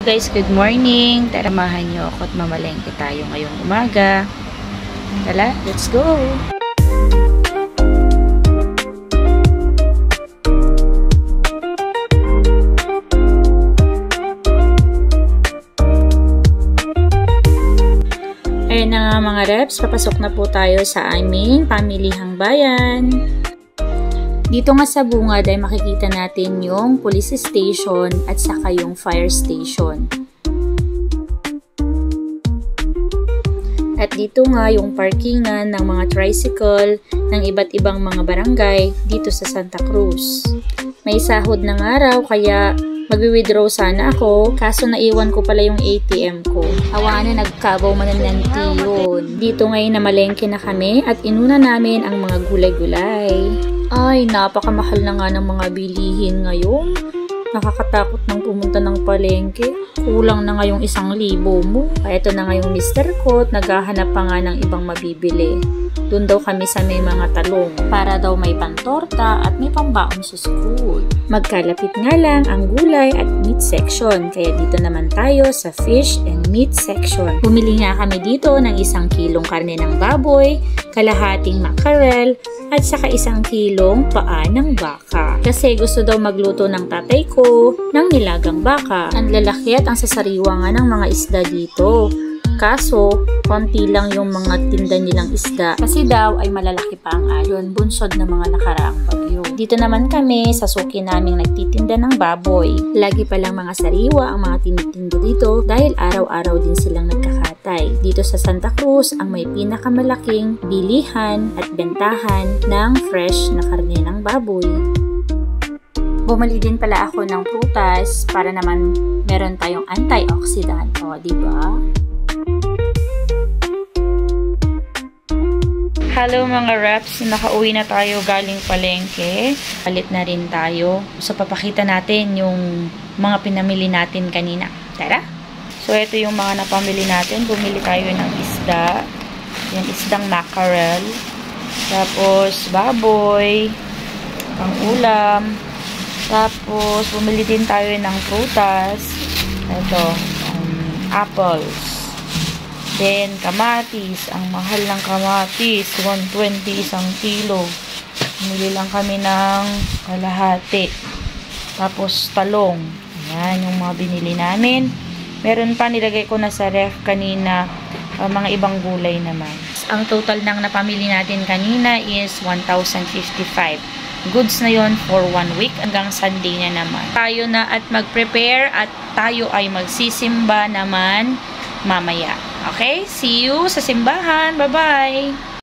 Guys, good morning. Tara, samahan niyo ako at mamalengke tayo ngayong umaga. Tara, let's go! Ayun na nga mga reps, papasok na po tayo sa aming pamilihang bayan. Dito nga sa bungad ay makikita natin yung police station at saka yung fire station. At dito nga yung parkingan ng mga tricycle ng iba't ibang mga barangay dito sa Santa Cruz. May sahod ng araw kaya magwi-withdraw sana ako, kaso naiwan ko pala yung ATM ko. Hawa na nagkabaw manananti yun. Dito ngayon na malengke na kami at inuna namin ang mga gulay-gulay. Ay, napakamahal na nga ng mga bilihin ngayon. Nakakatakot nang pumunta ng palengke. Kulang na nga yung 1,000 mo. Ito na nga yung Mr. Kot, naghahanap pa nga ng ibang mabibili. Doon daw kami sa may mga talong para daw may pantorta at may pambaon sa school. Magkalapit nga lang ang gulay at meat section, kaya dito naman tayo sa fish and meat section. Bumili nga kami dito ng 1 kilong karne ng baboy, kalahating mackerel, at saka 1 kilong paa ng baka. Kasi gusto daw magluto ng tatay ko ng nilagang baka. Ang lalaki at ang sasariwa nga ng mga isda dito. Kaso, konti lang yung mga tinda nilang isda kasi daw ay malalaki pa ang alon, bunsod ng mga nakaraang bagyo. Dito naman kami sa suki naming nagtitinda ng baboy. Lagi palang mga sariwa ang mga tinitinda dito dahil araw-araw din silang nagkakatay. Dito sa Santa Cruz ang may pinakamalaking bilihan at bentahan ng fresh na karne ng baboy. Bumili din pala ako ng prutas para naman meron tayong antioxidant. O, diba? Hello mga reps, nakauwi na tayo galing palengke. Palit na rin tayo. So papakita natin yung mga pinamili natin kanina. Tara! So ito yung mga napamili natin. Bumili tayo ng isda. Yung isdang mackerel. Tapos baboy. Pang ulam. Tapos bumili din tayo ng prutas. Ito, apples. Then, kamatis. Ang mahal ng kamatis. 120 1 kilo. Bumili lang kami ng kalahati. Tapos, talong. Ayan, yung mga binili namin. Meron pa, nilagay ko na sa ref kanina, mga ibang gulay naman. Ang total ng napamili natin kanina is 1,055. Goods na yon for 1 week hanggang Sunday na naman. Tayo na at mag-prepare at tayo ay magsisimba naman mamaya. Okay? See you sa simbahan. Bye-bye!